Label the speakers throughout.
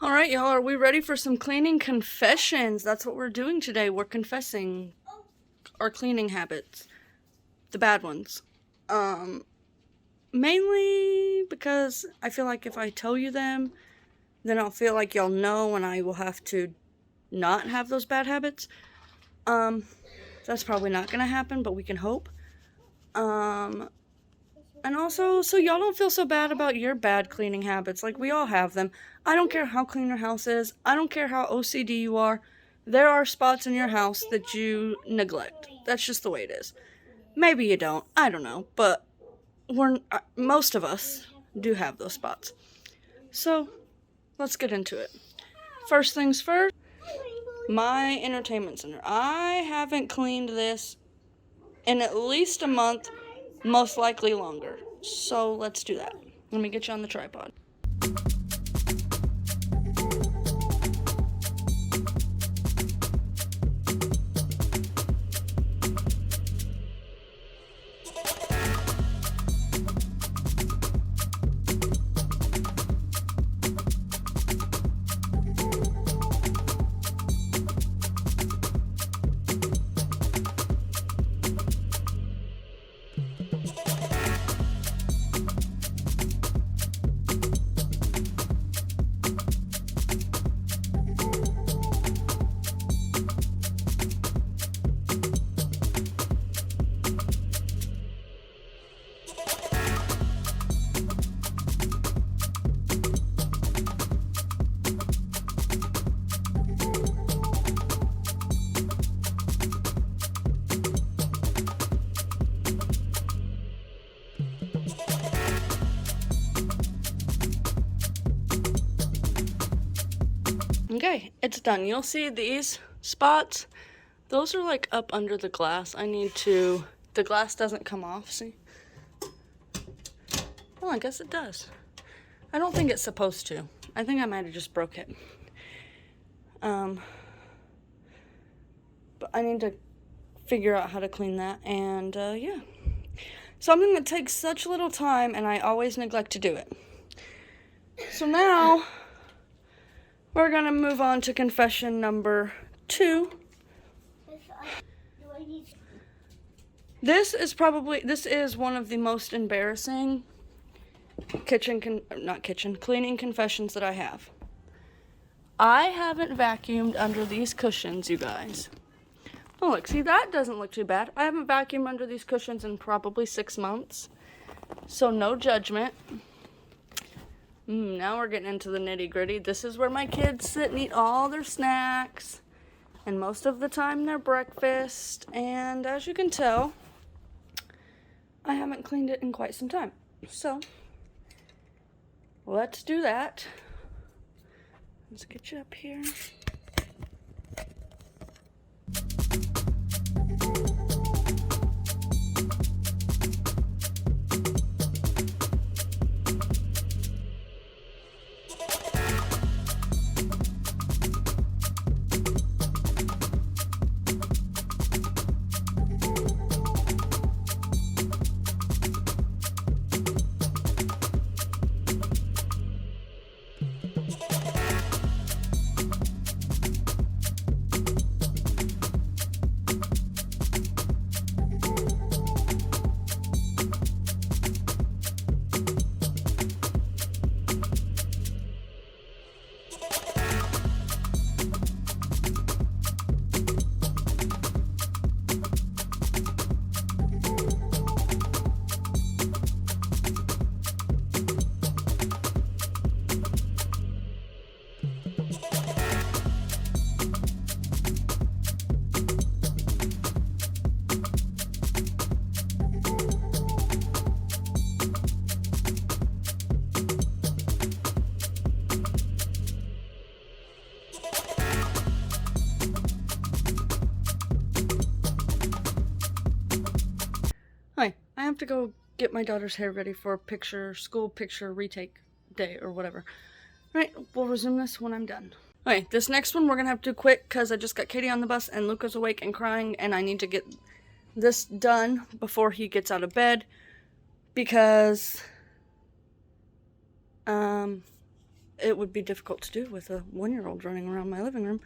Speaker 1: Alright, y'all, are we ready for some cleaning confessions? That's what we're doing today. We're confessing our cleaning habits. The bad ones. Mainly because I feel like if I tell you them, then I'll feel like y'all know and I will have to not have those bad habits. That's probably not gonna happen, but we can hope. And also, so y'all don't feel so bad about your bad cleaning habits. Like, we all have them. I don't care how clean your house is. I don't care how OCD you are. There are spots in your house that you neglect. That's just the way it is. Maybe you don't. I don't know. But most of us do have those spots. So, let's get into it. First things first, my entertainment center. I haven't cleaned this in at least a month, most likely longer. So let's do that. Let me get you on the tripod. Okay, it's done. You'll see these spots. Those are like up under the glass. The glass doesn't come off, see? Well, I guess it does. I don't think it's supposed to. I think I might have just broke it. But I need to figure out how to clean that, and yeah. Something that takes such little time, and I always neglect to do it. So now, we're gonna move on to confession number 2. This is one of the most embarrassing cleaning confessions that I have. I haven't vacuumed under these cushions, you guys. Oh, look, see, that doesn't look too bad. I haven't vacuumed under these cushions in probably 6 months. So no judgment. Now we're getting into the nitty-gritty. This is where my kids sit and eat all their snacks. And most of the time their breakfast. And as you can tell, I haven't cleaned it in quite some time. So, let's do that. Let's get you up here. Hi, I have to go get my daughter's hair ready for school picture retake day or whatever. Right, we'll resume this when I'm done. Okay, this next one we're gonna have to do quick because I just got Katie on the bus and Luca's awake and crying, and I need to get this done before he gets out of bed because it would be difficult to do with a 1-year-old running around my living room.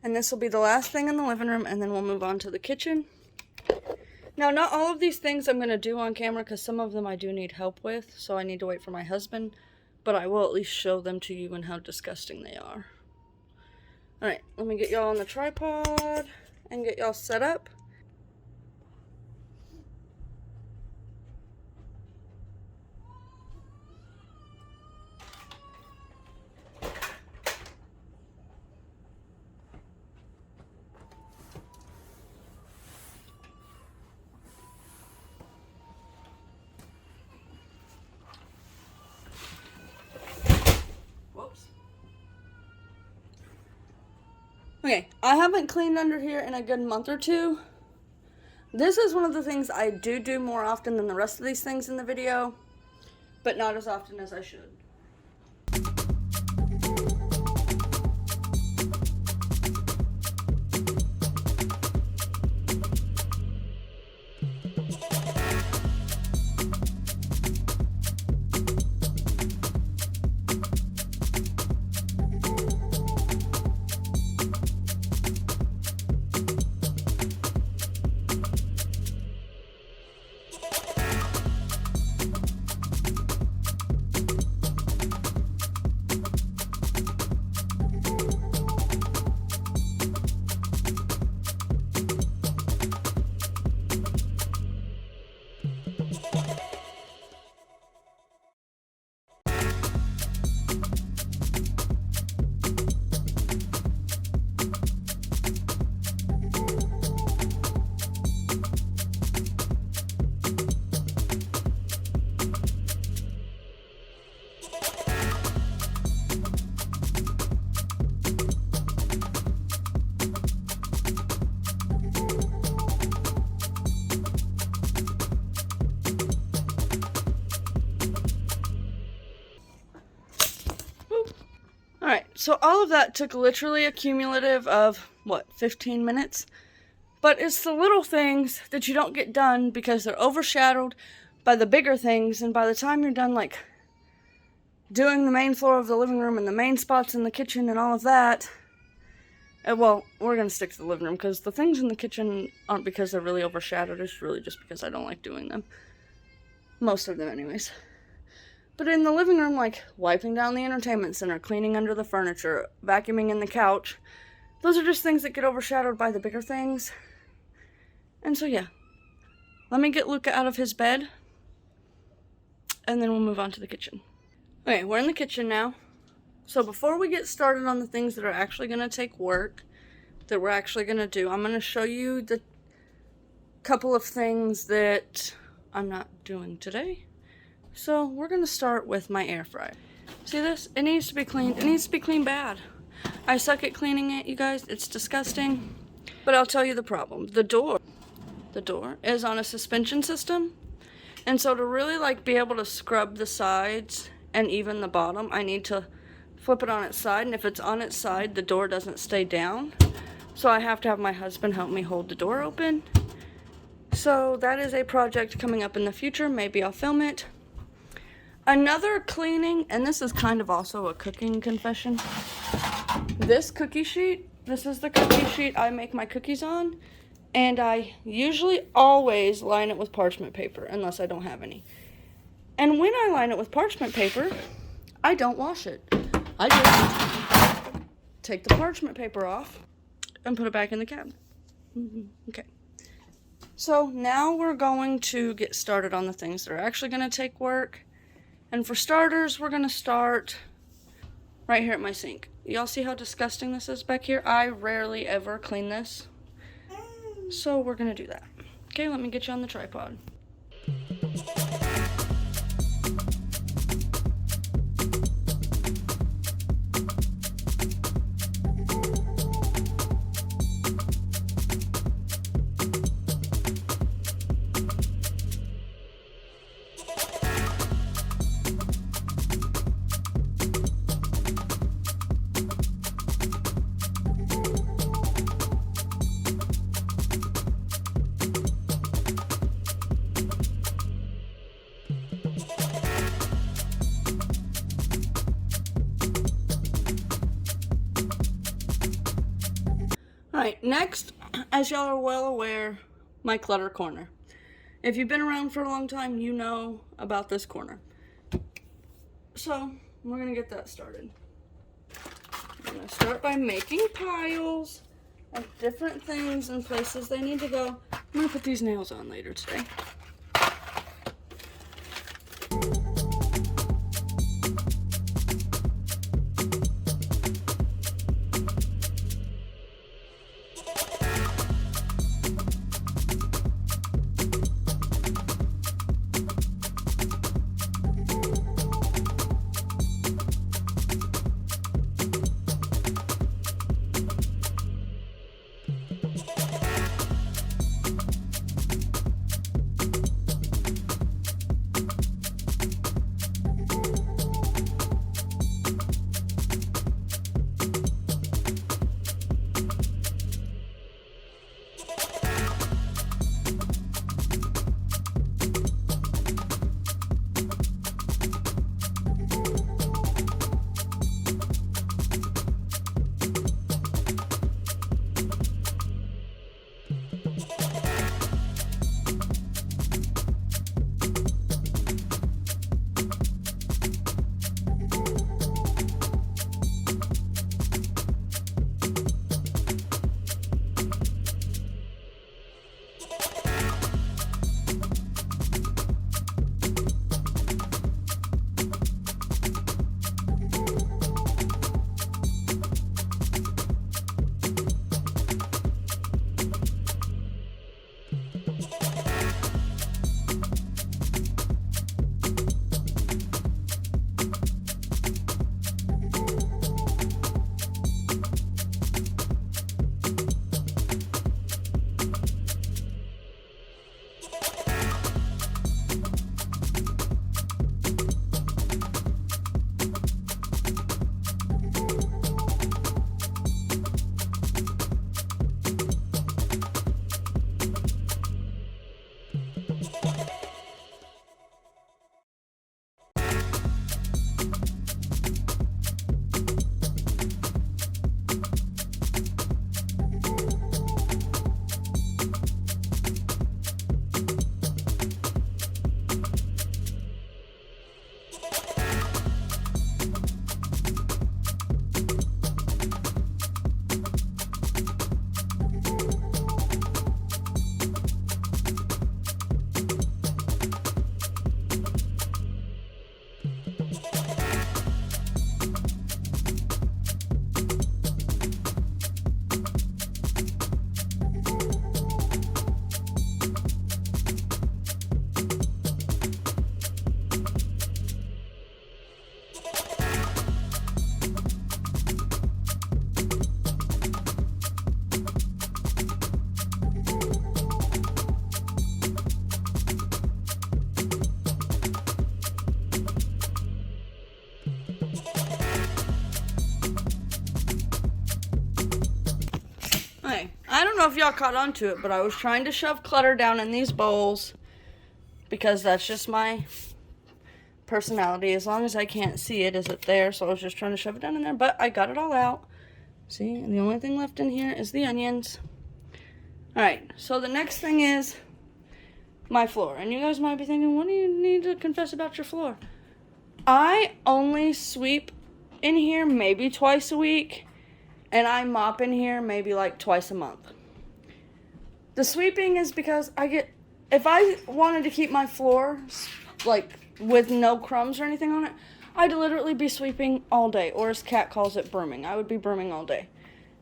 Speaker 1: And this will be the last thing in the living room, and then we'll move on to the kitchen. Now, not all of these things I'm going to do on camera, because some of them I do need help with, so I need to wait for my husband, but I will at least show them to you and how disgusting they are. Alright, let me get y'all on the tripod and get y'all set up. Okay, I haven't cleaned under here in a good month or two. This is one of the things I do more often than the rest of these things in the video, but not as often as I should. Alright, so all of that took literally a cumulative of, 15 minutes? But it's the little things that you don't get done because they're overshadowed by the bigger things, and by the time you're done, like, doing the main floor of the living room and the main spots in the kitchen and all of that, well, we're going to stick to the living room because the things in the kitchen aren't because they're really overshadowed, it's really just because I don't like doing them. Most of them anyways. But in the living room, like wiping down the entertainment center, cleaning under the furniture, vacuuming in the couch, those are just things that get overshadowed by the bigger things. And so yeah, let me get Luca out of his bed, and then we'll move on to the kitchen. Okay, we're in the kitchen now. So before we get started on the things that are actually going to take work, that we're actually going to do, I'm going to show you the couple of things that I'm not doing today. So we're going to start with my air fryer. See this? It needs to be cleaned. It needs to be cleaned bad. I suck at cleaning it, you guys. It's disgusting. But I'll tell you the problem. The door is on a suspension system. And so to really like be able to scrub the sides and even the bottom, I need to flip it on its side. And if it's on its side, the door doesn't stay down. So I have to have my husband help me hold the door open. So that is a project coming up in the future. Maybe I'll film it. Another cleaning, and this is kind of also a cooking confession. This cookie sheet, this is the cookie sheet I make my cookies on, and I usually always line it with parchment paper, unless I don't have any. And when I line it with parchment paper, I don't wash it. I just take the parchment paper off and put it back in the cabinet. Okay. So now we're going to get started on the things that are actually going to take work. And for starters, we're going to start right here at my sink. Y'all see how disgusting this is back here? I rarely ever clean this. So we're going to do that. Okay, let me get you on the tripod. Alright, next, as y'all are well aware, my clutter corner. If you've been around for a long time, you know about this corner. So, we're going to get that started. I'm going to start by making piles of different things and places they need to go. I'm going to put these nails on later today. I don't know if y'all caught on to it, but I was trying to shove clutter down in these bowls because that's just my personality. As long as I can't see it, is it there? So I was just trying to shove it down in there, but I got it all out. See, and the only thing left in here is the onions. Alright, so the next thing is my floor. And you guys might be thinking, what do you need to confess about your floor? I only sweep in here maybe twice a week. And I mop in here maybe like twice a month. The sweeping is because if I wanted to keep my floor like with no crumbs or anything on it, I'd literally be sweeping all day, or as Kat calls it, brooming. I would be brooming all day.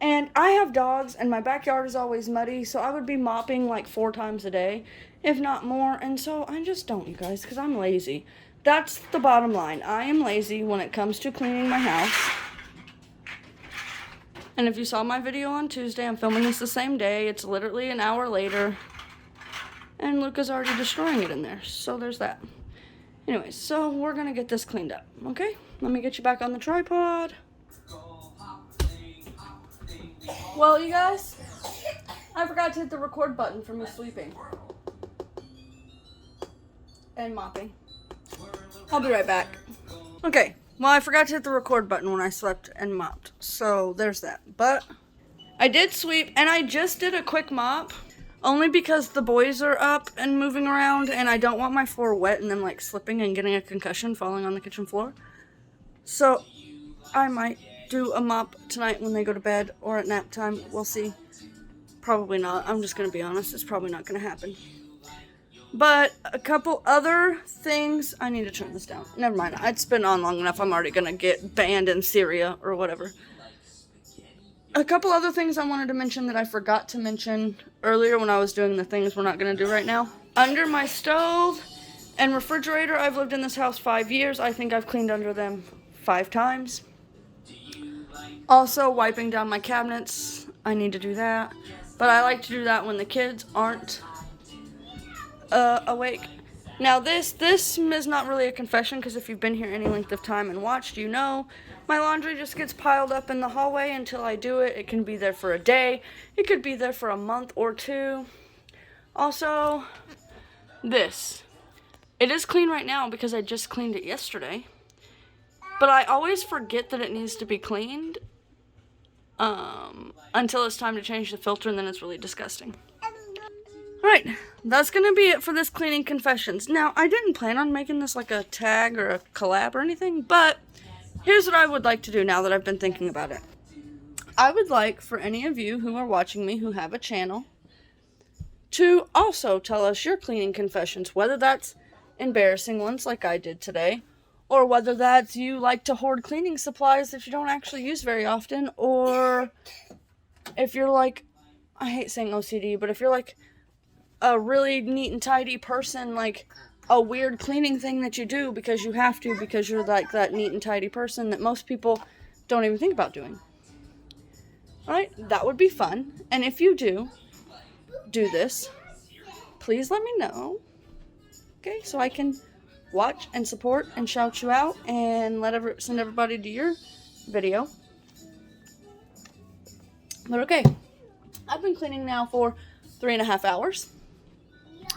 Speaker 1: And I have dogs and my backyard is always muddy, so I would be mopping like 4 times a day, if not more. And so I just don't, you guys, because I'm lazy. That's the bottom line. I am lazy when it comes to cleaning my house. And if you saw my video on Tuesday, I'm filming this the same day. It's literally an hour later. And Luca's already destroying it in there. So there's that. Anyways, so we're going to get this cleaned up. Okay? Let me get you back on the tripod. Well, you guys, I forgot to hit the record button for me sweeping. And mopping. I'll be right back. Okay. Well, I forgot to hit the record button when I swept and mopped, so there's that. But I did sweep, and I just did a quick mop. Only because the boys are up and moving around, and I don't want my floor wet and them, like, slipping and getting a concussion falling on the kitchen floor. So, I might do a mop tonight when they go to bed, or at nap time. We'll see. Probably not. I'm just going to be honest. It's probably not going to happen. But a couple other things. I need to turn this down. Never mind. It's been on long enough. I'm already going to get banned in Syria or whatever. A couple other things I wanted to mention that I forgot to mention earlier when I was doing the things we're not going to do right now. Under my stove and refrigerator, I've lived in this house 5 years. I think I've cleaned under them 5 times. Also, wiping down my cabinets. I need to do that. But I like to do that when the kids aren't awake. Now this is not really a confession, because if you've been here any length of time and watched, you know my laundry just gets piled up in the hallway until I do it. It can be there for a day. It could be there for a month or 2. Also, this. It is clean right now because I just cleaned it yesterday. But I always forget that it needs to be cleaned until it's time to change the filter, and then it's really disgusting. Alright, that's going to be it for this cleaning confessions. Now, I didn't plan on making this like a tag or a collab or anything, but here's what I would like to do now that I've been thinking about it. I would like for any of you who are watching me who have a channel to also tell us your cleaning confessions, whether that's embarrassing ones like I did today, or whether that's you like to hoard cleaning supplies that you don't actually use very often, or if you're like, I hate saying OCD, but if you're like a really neat and tidy person, like a weird cleaning thing that you do because you have to, because you're like that neat and tidy person that most people don't even think about doing. Alright, that would be fun. And if you do this, please let me know. Okay, so I can watch and support and shout you out and send everybody to your video. But okay, I've been cleaning now for 3.5 hours.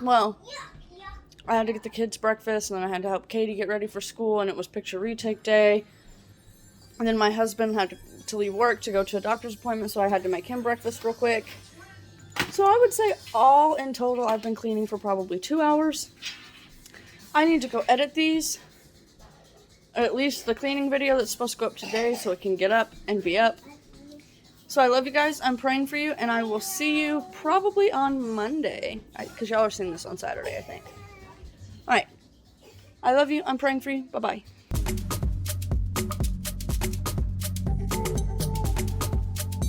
Speaker 1: Well, I had to get the kids breakfast, and then I had to help Katie get ready for school, and it was picture retake day. And then my husband had to leave work to go to a doctor's appointment, so I had to make him breakfast real quick. So I would say all in total, I've been cleaning for probably 2 hours. I need to go edit these, or at least the cleaning video that's supposed to go up today, so it can get up and be up. So I love you guys. I'm praying for you, and I will see you probably on Monday, because y'all are seeing this on Saturday, I think. Alright. I love you. I'm praying for you. Bye-bye.